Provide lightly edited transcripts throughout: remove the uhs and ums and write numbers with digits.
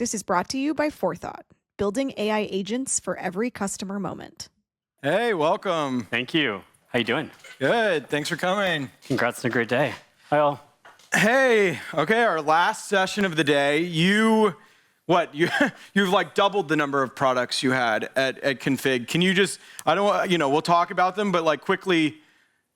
This is brought to you by Forethought, building AI agents for every customer moment. Hey, welcome. Thank you. How you doing? Good. Thanks for coming. Congrats on a great day. Hi, all. Hey. Okay, our last session of the day. You've like doubled the number of products you had at Config. Can you just, we'll talk about them, but like quickly,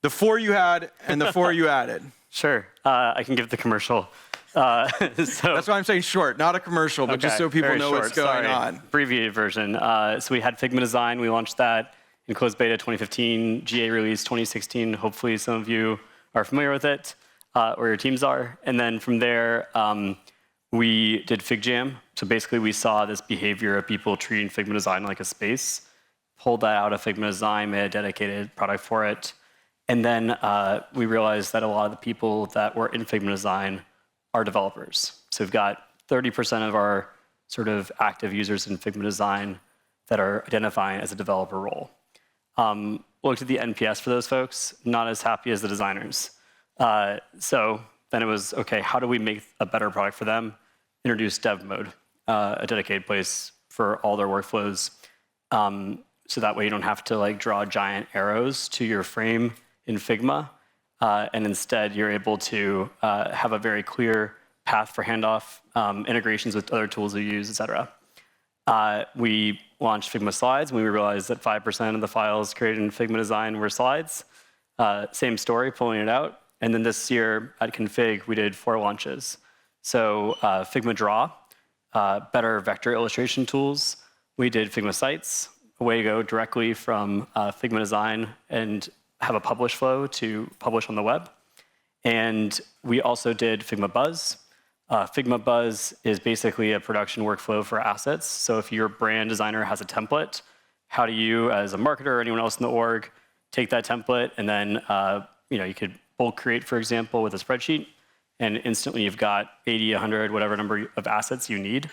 the 4 you had and the 4 you added. Sure. I can give the commercial. That's why I'm saying short, not a commercial, but just so people know what's going on. Abbreviated version. So we had Figma Design. We launched that in closed beta 2015, GA release 2016. Hopefully some of you are familiar with it, or your teams are. And then from there, we did FigJam. So basically we saw this behavior of people treating Figma Design like a space, pulled that out of Figma Design, made a dedicated product for it. And then we realized that a lot of the people that were in Figma Design are developers. So we've got 30% of our sort of active users in Figma Design that are identifying as a developer role. Looked at the NPS for those folks, not as happy as the designers. So then it was, okay, how do we make a better product for them? Introduce dev mode, a dedicated place for all their workflows. So that way you don't have to like draw giant arrows to your frame in Figma. And instead, you're able to have a very clear path for handoff, integrations with other tools you use, et cetera. We launched Figma Slides, and we realized that 5% of the files created in Figma Design were slides. Same story, pulling it out. And then this year at Config, we did 4 launches. So Figma Draw, better vector illustration tools. We did Figma Sites, a way to go directly from Figma Design and have a publish flow to publish on the web. And we also did Figma Buzz. Figma Buzz is basically a production workflow for assets. So if your brand designer has a template, how do you, as a marketer or anyone else in the org, take that template and then you could bulk create, for example, with a spreadsheet, and instantly you've got 80, 100, whatever number of assets you need.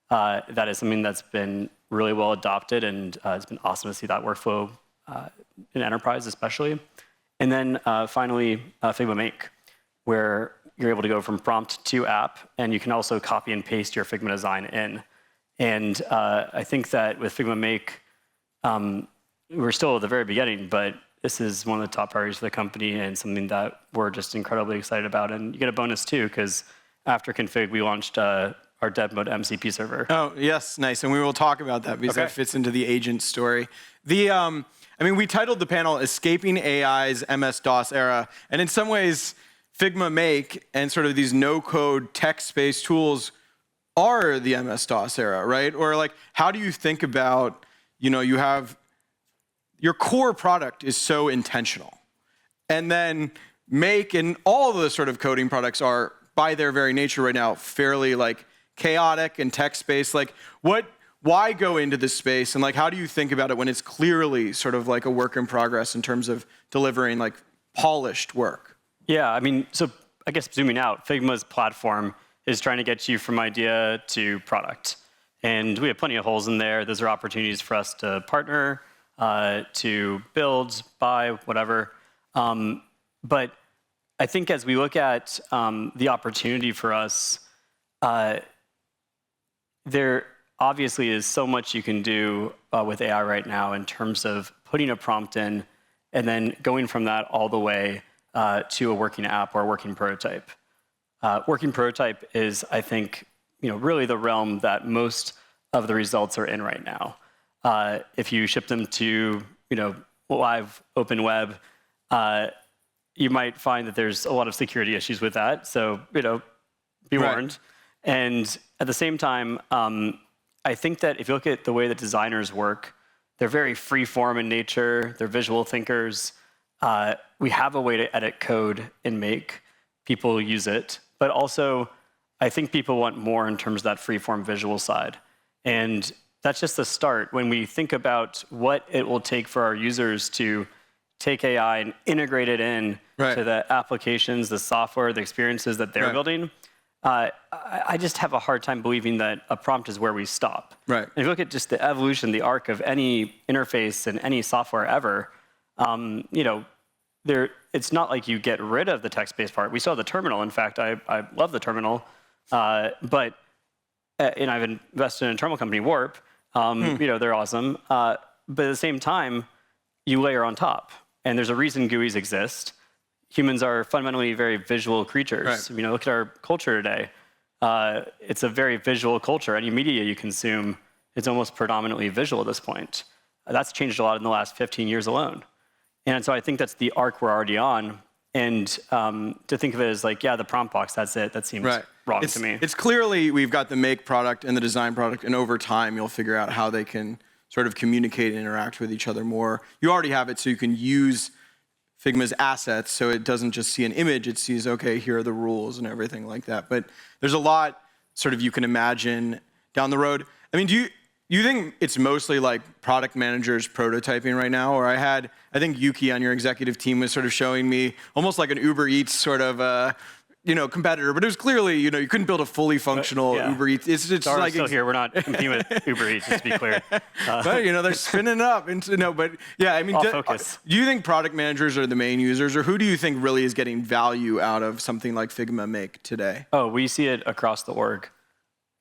That is something that's been really well adopted, and it's been awesome to see that workflow in enterprise especially. And then finally, Figma Make, where you're able to go from prompt to app, and you can also copy and paste your Figma Design in. And I think that with Figma Make, we're still at the very beginning, but this is one of the top priorities for the company and something that we're just incredibly excited about. And you get a bonus too, because after Config, we launched our dev mode MCP server. Oh, yes, nice. And we will talk about that because that fits into the agent story. We titled the panel Escaping AI's MS-DOS Era. And in some ways, Figma Make and sort of these no-code text-based tools are the MS-DOS era, right? Or like, how do you think about, you have, your core product is so intentional. And then Make and all of the sort of coding products are, by their very nature right now, fairly like chaotic and text-based. Like, why go into this space? And like, how do you think about it when it's clearly sort of like a work in progress in terms of delivering like polished work? Yeah, so I guess zooming out, Figma's platform is trying to get you from idea to product. And we have plenty of holes in there. Those are opportunities for us to partner, to build, buy, whatever. But I think as we look at the opportunity for us, there obviously is so much you can do with AI right now in terms of putting a prompt in and then going from that all the way to a working app or a working prototype. Working prototype is, I think, really the realm that most of the results are in right now. If you ship them to, live open web, you might find that there's a lot of security issues with that. So, be warned. And at the same time, I think that if you look at the way that designers work, they're very free form in nature. They're visual thinkers. We have a way to edit code and Make people use it. But also, I think people want more in terms of that free form visual side. And that's just the start. When we think about what it will take for our users to take AI and integrate it in to the applications, the software, the experiences that they're building, I just have a hard time believing that a prompt is where we stop. And if you look at just the evolution, the arc of any interface and any software ever, it's not like you get rid of the text-based part. We saw the terminal. In fact, I love the terminal. But and I've invested in an internal company, Warp. They're awesome. But at the same time, you layer on top. And there's a reason GUIs exist. Humans are fundamentally very visual creatures. Right. Look at our culture today. It's a very visual culture. Any media you consume is almost predominantly visual at this point. That's changed a lot in the last 15 years alone. And so I think that's the arc we're already on. And to think of it as like, yeah, the prompt box, that's it. That seems wrong to me. It's clearly we've got the make product and the design product, and over time you'll figure out how they can sort of communicate and interact with each other more. You already have it, so you can use Figma's assets, so it doesn't just see an image, it sees, okay, here are the rules and everything like that. But there's a lot sort of you can imagine down the road. I mean, do you think it's mostly like product managers prototyping right now? Or I think Yuki on your executive team was sort of showing me almost like an Uber Eats sort of competitor, but it was clearly, you couldn't build a fully functional Uber Eats. It's like still here. We're not competing with Uber Eats, just to be clear. But they're spinning up. But yeah, I mean, focus. Do you think product managers are the main users, or who do you think really is getting value out of something like Figma Make today? Oh, we see it across the org,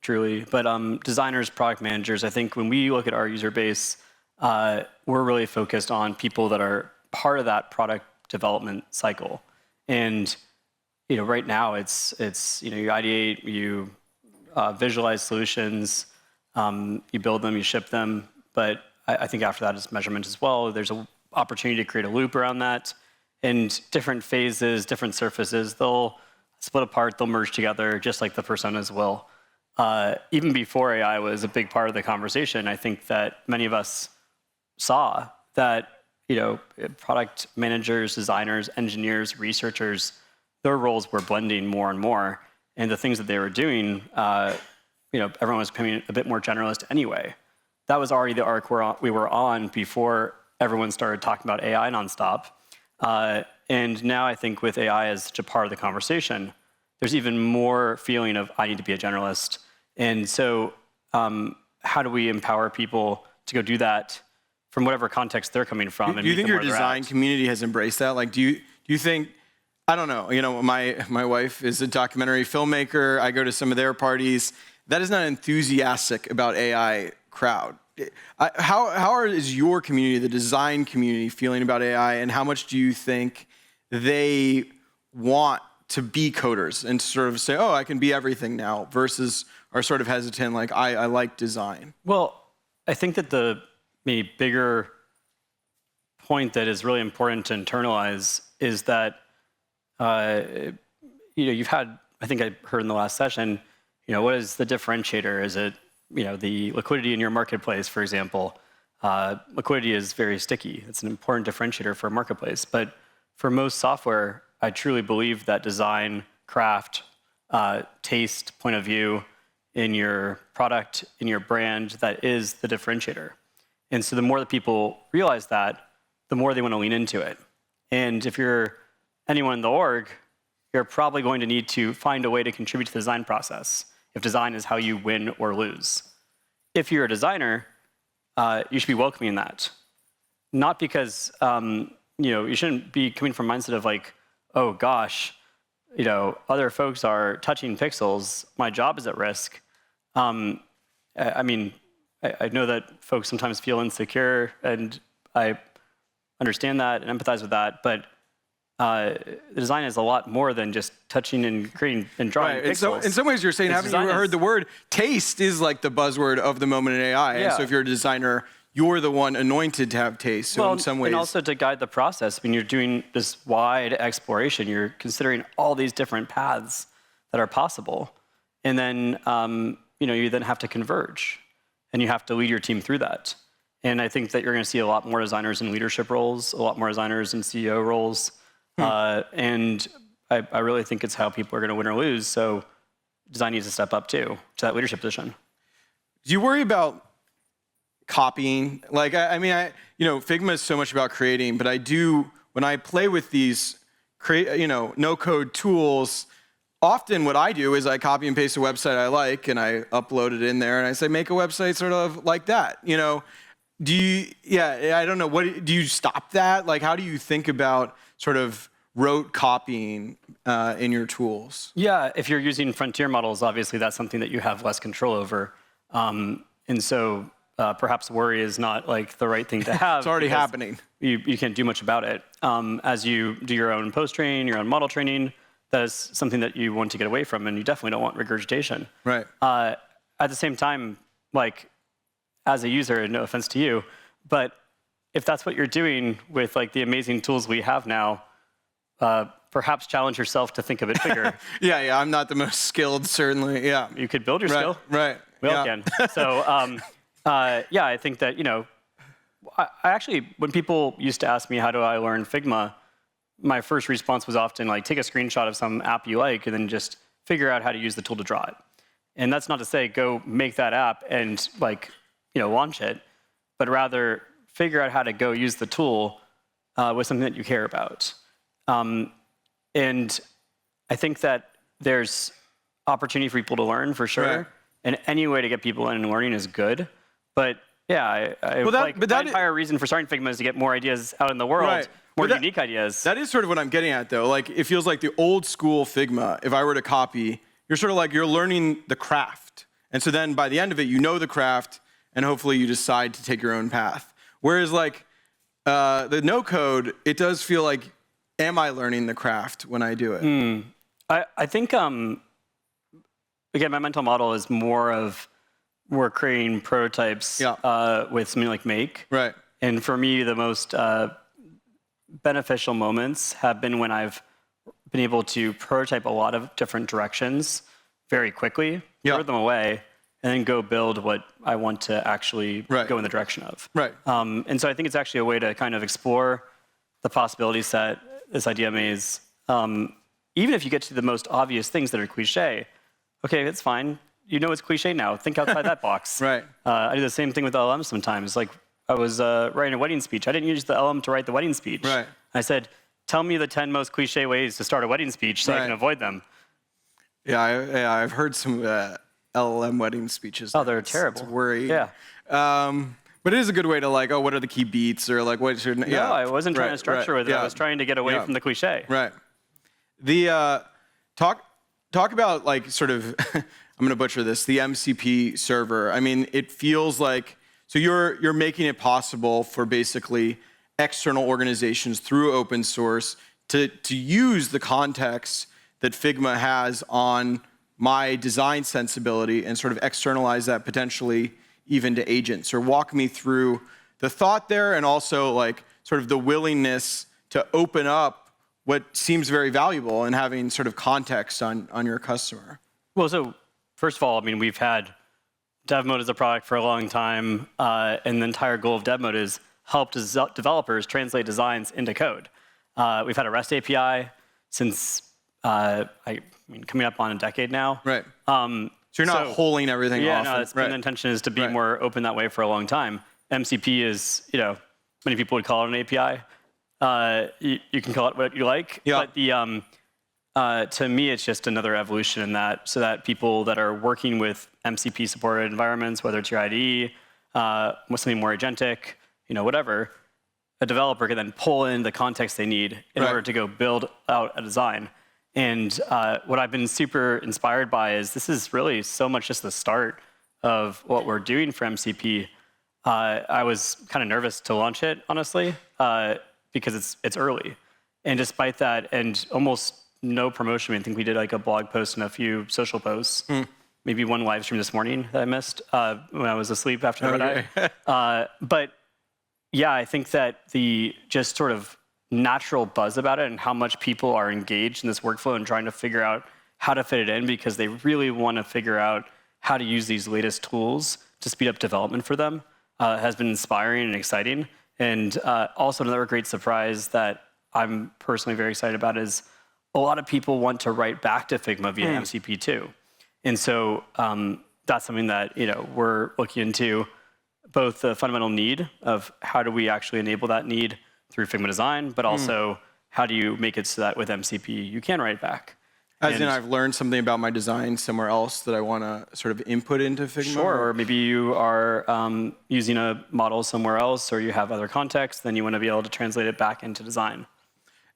truly. But designers, product managers, I think when we look at our user base, we're really focused on people that are part of that product development cycle. And right now it's you ideate, you visualize solutions, you build them, you ship them. But I think after that it's measurement as well. There's an opportunity to create a loop around that. And different phases, different surfaces, they'll split apart, they'll merge together, just like the personas will. Even before AI was a big part of the conversation, I think that many of us saw that product managers, designers, engineers, researchers, their roles were blending more and more, and the things that they were doing, everyone was becoming a bit more generalist anyway. That was already the arc we were on before everyone started talking about AI nonstop. And now I think with AI as such a part of the conversation, there's even more feeling of I need to be a generalist. And so how do we empower people to go do that from whatever context they're coming from? Do you think your design community has embraced that? Like, do you think, I don't know, my wife is a documentary filmmaker. I go to some of their parties. That is not enthusiastic about AI crowd. How is your community, the design community, feeling about AI, and how much do you think they want to be coders and sort of say, oh, I can be everything now, versus are sort of hesitant, like, I like design? Well, I think that the maybe bigger point that is really important to internalize is that you've had, I think I heard in the last session, what is the differentiator? Is it, the liquidity in your marketplace, for example? Liquidity is very sticky. It's an important differentiator for a marketplace. But for most software, I truly believe that design, craft, taste, point of view in your product, in your brand, that is the differentiator. And so the more that people realize that, the more they want to lean into it. And if you're anyone in the org, you're probably going to need to find a way to contribute to the design process, if design is how you win or lose. If you're a designer, you should be welcoming that. Not because you shouldn't be coming from a mindset of like, oh gosh, other folks are touching pixels, my job is at risk. I know that folks sometimes feel insecure, and I understand that and empathize with that, but design is a lot more than just touching and creating and drawing pixels. So in some ways you're saying, haven't you heard the word? Taste is like the buzzword of the moment in AI. Yeah. And so if you're a designer, you're the one anointed to have taste. So in some ways. And also to guide the process. When you're doing this wide exploration, you're considering all these different paths that are possible. And then you then have to converge. And you have to lead your team through that. And I think that you're going to see a lot more designers in leadership roles, a lot more designers in CEO roles. And I really think it's how people are going to win or lose. So design needs to step up too, to that leadership position. Do you worry about copying? Like, Figma is so much about creating, but when I play with these no-code tools, often what I do is I copy and paste a website I like, and I upload it in there, and I say, make a website sort of like that. I don't know, do you stop that? Like, how do you think about sort of rote copying in your tools? Yeah, if you're using frontier models, obviously that's something that you have less control over. And so perhaps worry is not like the right thing to have. It's already happening. You can't do much about it. As you do your own post-training, your own model training, that is something that you want to get away from, and you definitely don't want regurgitation. Right. At the same time, like, as a user, no offense to you, but if that's what you're doing with like the amazing tools we have now, perhaps challenge yourself to think a bit bigger. Yeah, I'm not the most skilled, certainly. Yeah. You could build your skill. Right. We all can. So, yeah, I think that, I actually, when people used to ask me, how do I learn Figma, my first response was often like, take a screenshot of some app you like and then just figure out how to use the tool to draw it. And that's not to say go make that app and like, launch it, but rather figure out how to go use the tool with something that you care about. And I think that there's opportunity for people to learn for sure. Right. And any way to get people in and learning is good. But yeah, my entire reason for starting Figma is to get more ideas out in the world, more unique ideas. That is sort of what I'm getting at, though. Like, it feels like the old school Figma, if I were to copy, you're sort of like, you're learning the craft. And so then by the end of it, you know the craft, and hopefully you decide to take your own path. Whereas like the no code, it does feel like, am I learning the craft when I do it? I think, again, my mental model is more of we're creating prototypes with something like Make. Right. And for me, the most beneficial moments have been when I've been able to prototype a lot of different directions very quickly, throw them away, and then go build what I want to actually go in the direction of. Right. And so I think it's actually a way to kind of explore the possibility set, this idea maze. Even if you get to the most obvious things that are cliche, okay, it's fine. You know it's cliche now. Think outside that box. Right. I do the same thing with LLMs sometimes. Like I was writing a wedding speech. I didn't use the LLM to write the wedding speech. Right. I said, tell me the 10 most cliche ways to start a wedding speech so I can avoid them. Yeah, I've heard some LLM wedding speeches. Oh, they're terrible. It's worrying. Yeah. But it is a good way to like, what are the key beats, or like what should? No, I wasn't trying to structure with it. I was trying to get away from the cliche. Right. The talk about like sort of I'm going to butcher this, the MCP server. I mean, it feels like so you're making it possible for basically external organizations through open source to use the context that Figma has on my design sensibility and sort of externalize that potentially even to agents. Or walk me through the thought there, and also like sort of the willingness to open up what seems very valuable and having sort of context on your customer. Well, so first of all, I mean, we've had dev mode as a product for a long time, and the entire goal of dev mode is help developers translate designs into code. We've had a REST API since coming up on a decade now. Right. So you're not holding everything off. Yeah, no, it's been the intention is to be more open that way for a long time. MCP is, many people would call it an API. You can call it what you like, but to me, it's just another evolution in that, so that people that are working with MCP-supported environments, whether it's your IDE, something more agentic, whatever, a developer can then pull in the context they need in order to go build out a design. And what I've been super inspired by is this is really so much just the start of what we're doing for MCP. I was kind of nervous to launch it, honestly, because it's early. And despite that, and almost no promotion, I think we did like a blog post and a few social posts, maybe one live stream this morning that I missed when I was asleep after the red eye. But yeah, I think that the just sort of natural buzz about it and how much people are engaged in this workflow and trying to figure out how to fit it in because they really want to figure out how to use these latest tools to speed up development for them has been inspiring and exciting. And also another great surprise that I'm personally very excited about is a lot of people want to write back to Figma via MCP too. And so that's something that we're looking into, both the fundamental need of how do we actually enable that need through Figma design, but also how do you make it so that with MCP you can write back. As in, I've learned something about my design somewhere else that I want to sort of input into Figma? Sure, or maybe you are using a model somewhere else, or you have other context, then you want to be able to translate it back into design.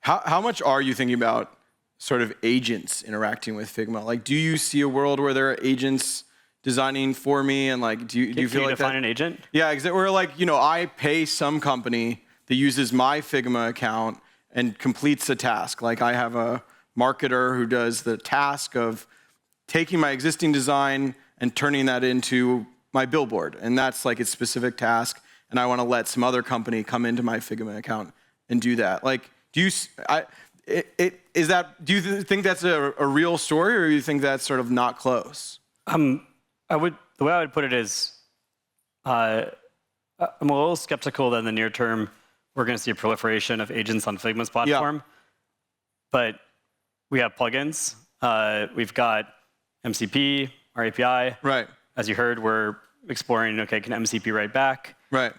How much are you thinking about sort of agents interacting with Figma? Like, do you see a world where there are agents designing for me, and like, do you feel like that? Can you define an agent? Yeah, where like, I pay some company that uses my Figma account and completes a task. Like, I have a marketer who does the task of taking my existing design and turning that into my billboard, and that's like its specific task. And I want to let some other company come into my Figma account and do that. Like, do you think that's a real story, or do you think that's sort of not close? The way I would put it is, I'm a little skeptical that in the near term we're going to see a proliferation of agents on Figma's platform. Yeah. But we have plugins. We've got MCP, our API. Right. As you heard, we're exploring, okay, can MCP write back? Right.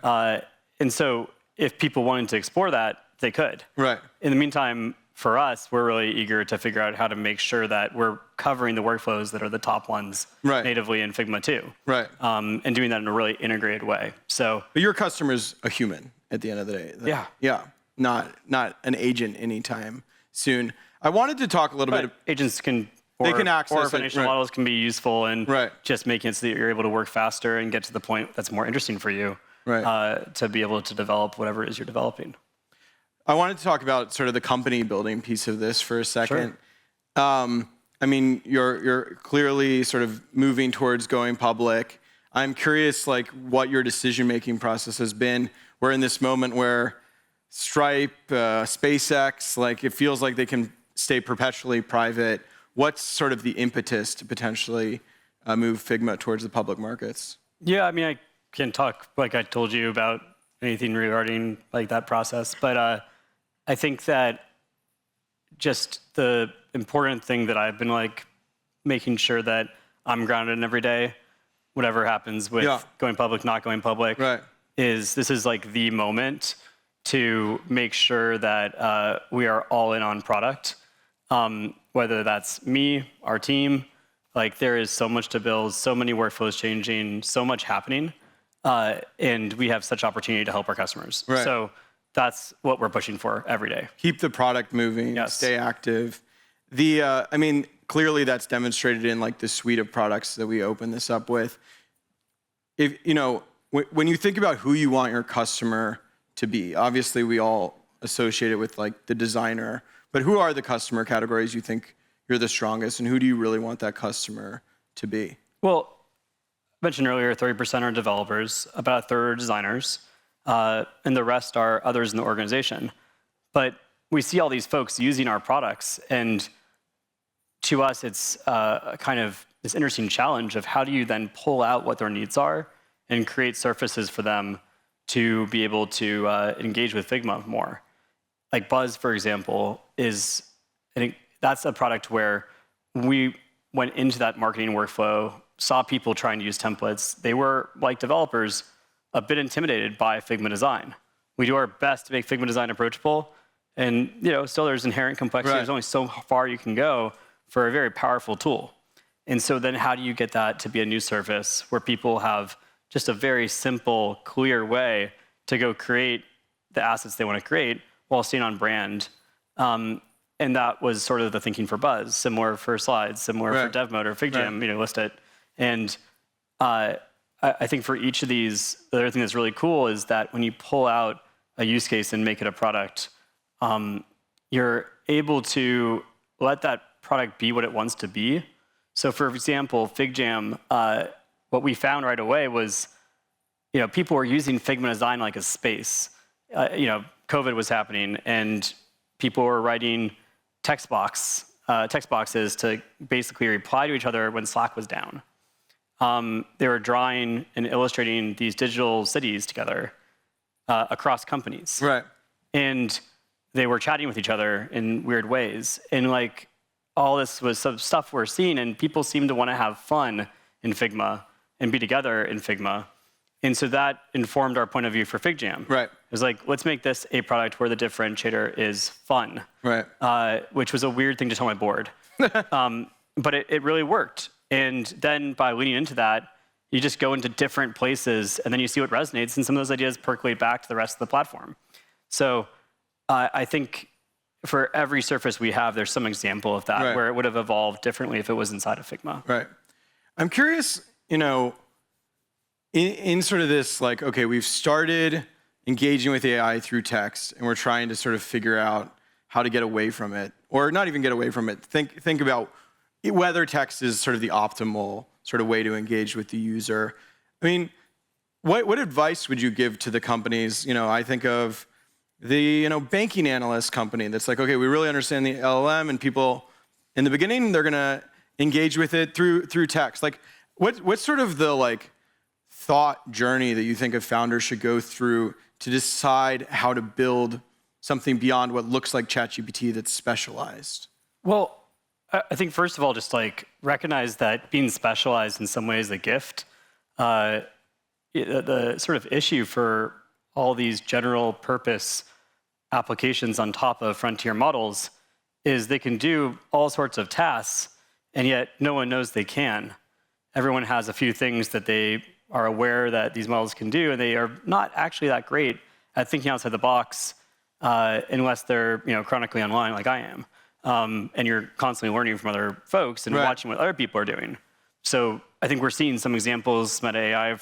And so if people wanted to explore that, they could. Right. In the meantime, for us, we're really eager to figure out how to make sure that we're covering the workflows that are the top ones natively in Figma too. Right. And doing that in a really integrated way. So, but your customer's a human at the end of the day. Yeah. Yeah. Not an agent anytime soon. I wanted to talk a little bit. Agents can. They can access or foundational models can be useful in just making it so that you're able to work faster and get to the point that's more interesting for you to be able to develop whatever it is you're developing. I wanted to talk about sort of the company building piece of this for a second. Sure. I mean, you're clearly sort of moving towards going public. I'm curious, like, what your decision-making process has been. We're in this moment where Stripe, SpaceX, like, it feels like they can stay perpetually private. What's sort of the impetus to potentially move Figma towards the public markets? Yeah, I mean, I can't talk, like I told you, about anything regarding like that process, but I think that just the important thing that I've been like making sure that I'm grounded in every day, whatever happens with going public, not going public, is this is like the moment to make sure that we are all in on product. Whether that's me, our team, like there is so much to build, so many workflows changing, so much happening, and we have such opportunity to help our customers. Right. So that's what we're pushing for every day. Keep the product moving, stay active. I mean, clearly that's demonstrated in like the suite of products that we open this up with. If when you think about who you want your customer to be, obviously we all associate it with like the designer. But who are the customer categories you think you're the strongest, and who do you really want that customer to be? Well, I mentioned earlier, 30% are developers, about a third are designers, and the rest are others in the organization. But we see all these folks using our products, and to us, it's kind of this interesting challenge of how do you then pull out what their needs are and create surfaces for them to be able to engage with Figma more. Like Buzz, for example, that's a product where we went into that marketing workflow, saw people trying to use templates. They were, like developers, a bit intimidated by Figma design. We do our best to make Figma design approachable, and still there's inherent complexity. There's only so far you can go for a very powerful tool. And so then how do you get that to be a new surface where people have just a very simple, clear way to go create the assets they want to create while staying on brand? And that was sort of the thinking for Buzz, similar for Slides, similar for Dev Mode or FigJam, list it. And I think for each of these, the other thing that's really cool is that when you pull out a use case and make it a product, you're able to let that product be what it wants to be. So for example, FigJam, what we found right away was, people were using Figma design like a space. COVID was happening, and people were writing text boxes to basically reply to each other when Slack was down. They were drawing and illustrating these digital cities together across companies. Right. And they were chatting with each other in weird ways. And like all this was some stuff we're seeing, and people seem to want to have fun in Figma and be together in Figma. And so that informed our point of view for FigJam. Right. It was like, let's make this a product where the differentiator is fun. Right. Which was a weird thing to tell my board. But it really worked. And then by leaning into that, you just go into different places, and then you see what resonates, and some of those ideas percolate back to the rest of the platform. So I think for every surface we have, there's some example of that where it would have evolved differently if it was inside of Figma. Right. I'm curious, in sort of this, like, okay, we've started engaging with AI through text, and we're trying to sort of figure out how to get away from it, or not even get away from it. Think about whether text is sort of the optimal sort of way to engage with the user. I mean, what advice would you give to the companies? I think of the banking analyst company that's like, okay, we really understand the LLM, and people in the beginning they're gonna engage with it through text. Like, what's sort of the thought journey that you think a founder should go through to decide how to build something beyond what looks like ChatGPT that's specialized? Well, I think first of all, just recognize that being specialized in some way is a gift. The sort of issue for all these general purpose applications on top of frontier models is they can do all sorts of tasks, and yet no one knows they can. Everyone has a few things that they are aware that these models can do, and they are not actually that great at thinking outside the box unless they're chronically online like I am. And you're constantly learning from other folks and watching what other people are doing. So I think we're seeing some examples. Meta AI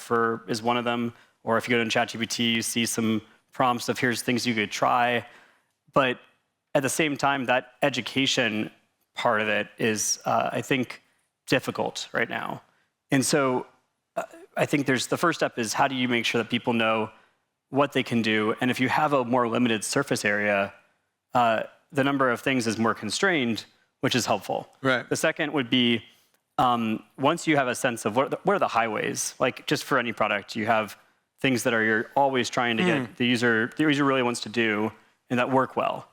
is one of them. Or if you go to ChatGPT, you see some prompts of here's things you could try. But at the same time, that education part of it is, I think, difficult right now. And so I think the first step is how do you make sure that people know what they can do? And if you have a more limited surface area, the number of things is more constrained, which is helpful. Right. The second would be once you have a sense of what are the highways, like just for any product, you have things that you're always trying to get the user really wants to do and that work well.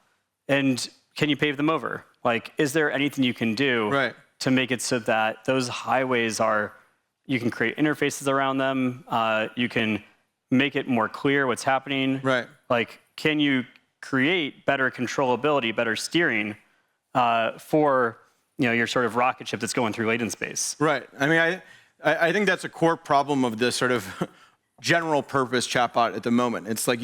And can you pave them over? Like, is there anything you can do to make it so that those highways you can create interfaces around them, you can make it more clear what's happening. Right. Like, can you create better controllability, better steering for your sort of rocket ship that's going through latent space? Right. I mean, I think that's a core problem of this sort of general purpose chatbot at the moment. It's like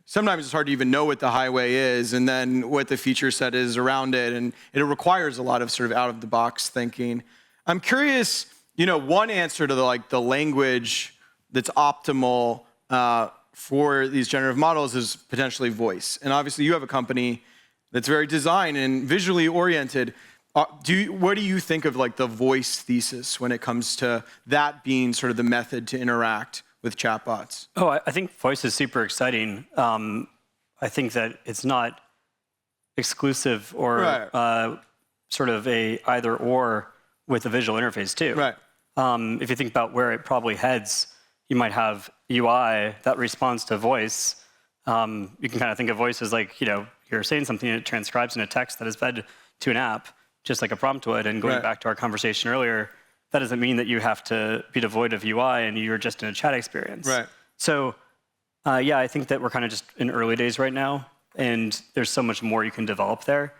sometimes it's hard to even know what the highway is and then what the feature set is around it, and it requires a lot of sort of out of the box thinking. I'm curious, one answer to the language that's optimal for these generative models is potentially voice. And obviously you have a company that's very design and visually oriented. What do you think of the voice thesis when it comes to that being sort of the method to interact with chatbots? Oh, I think voice is super exciting. I think that it's not exclusive or sort of a either or with a visual interface too. Right. If you think about where it probably heads, you might have UI that responds to voice. You can kind of think of voice as you're saying something and it transcribes in a text that is fed to an app, just like a prompt would. And going back to our conversation earlier, that doesn't mean that you have to be devoid of UI and you're just in a chat experience. Right. So, I think that we're kind of just in early days right now, and there's so much more you can develop there.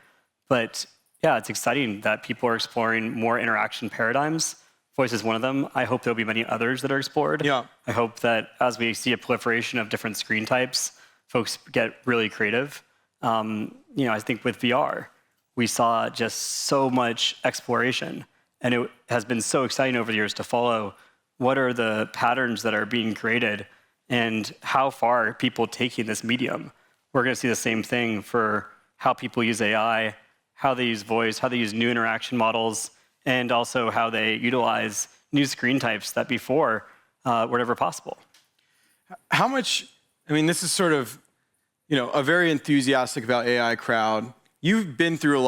But yeah, it's exciting that people are exploring more interaction paradigms. Voice is one of them. I hope there'll be many others that are explored. Yeah. I hope that as we see a proliferation of different screen types, folks get really creative. I think with VR, we saw just so much exploration, and it has been so exciting over the years to follow what are the patterns that are being created and how far are people taking this medium. We're going to see the same thing for how people use AI, how they use voice, how they use new interaction models, and also how they utilize new screen types that before were never possible. How much, this is sort of, a very enthusiastic about AI crowd. You've been through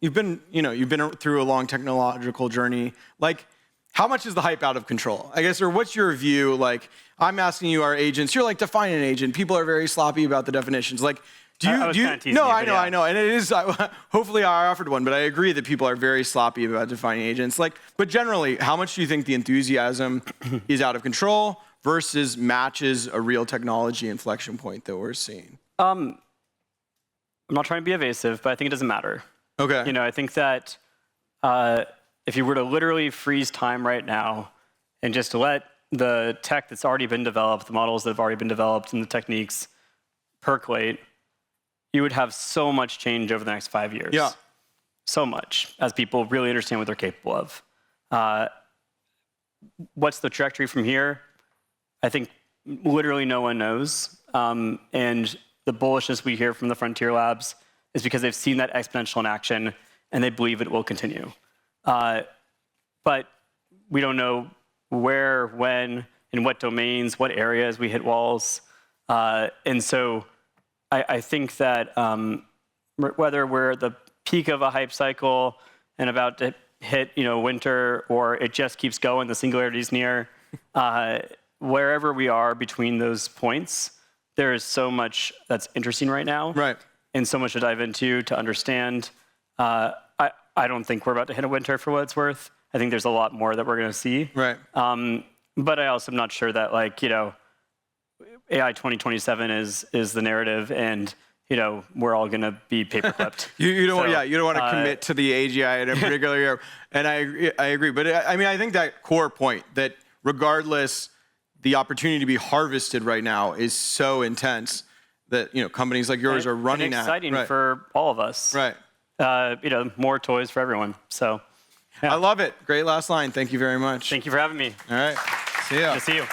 you've been through a long technological journey. How much is the hype out of control? I guess, or what's your view? I'm asking you, our agents, you're define an agent. People are very sloppy about the definitions. Do you? No, I know, and it is. Hopefully, I offered one, but I agree that people are very sloppy about defining agents. But generally, how much do you think the enthusiasm is out of control versus matches a real technology inflection point that we're seeing? I'm not trying to be evasive, but I think it doesn't matter. Okay. I think that if you were to literally freeze time right now and just let the tech that's already been developed, the models that have already been developed, and the techniques percolate, you would have so much change over the next 5 years. Yeah. So much, as people really understand what they're capable of. What's the trajectory from here? I think literally no one knows. And the bullishness we hear from the frontier labs is because they've seen that exponential in action, and they believe it will continue. But we don't know where, when, in what domains, what areas we hit walls. And so I think that whether we're at the peak of a hype cycle and about to hit winter, or it just keeps going, the singularity's near, wherever we are between those points, there is so much that's interesting right now. Right. And so much to dive into, to understand. I don't think we're about to hit a winter for what it's worth. I think there's a lot more that we're going to see. Right. But I also am not sure that AI 2027 is the narrative, and we're all going to be paperclipped. You don't want to commit to the AGI in a particular year, and I agree. But I mean, I think that core point that regardless, the opportunity to be harvested right now is so intense that companies like yours are running and exciting at. for all of us. Right. More toys for everyone. So, yeah. I love it. Great last line. Thank you very much. Thank you for having me. All right. See ya. Good to see you.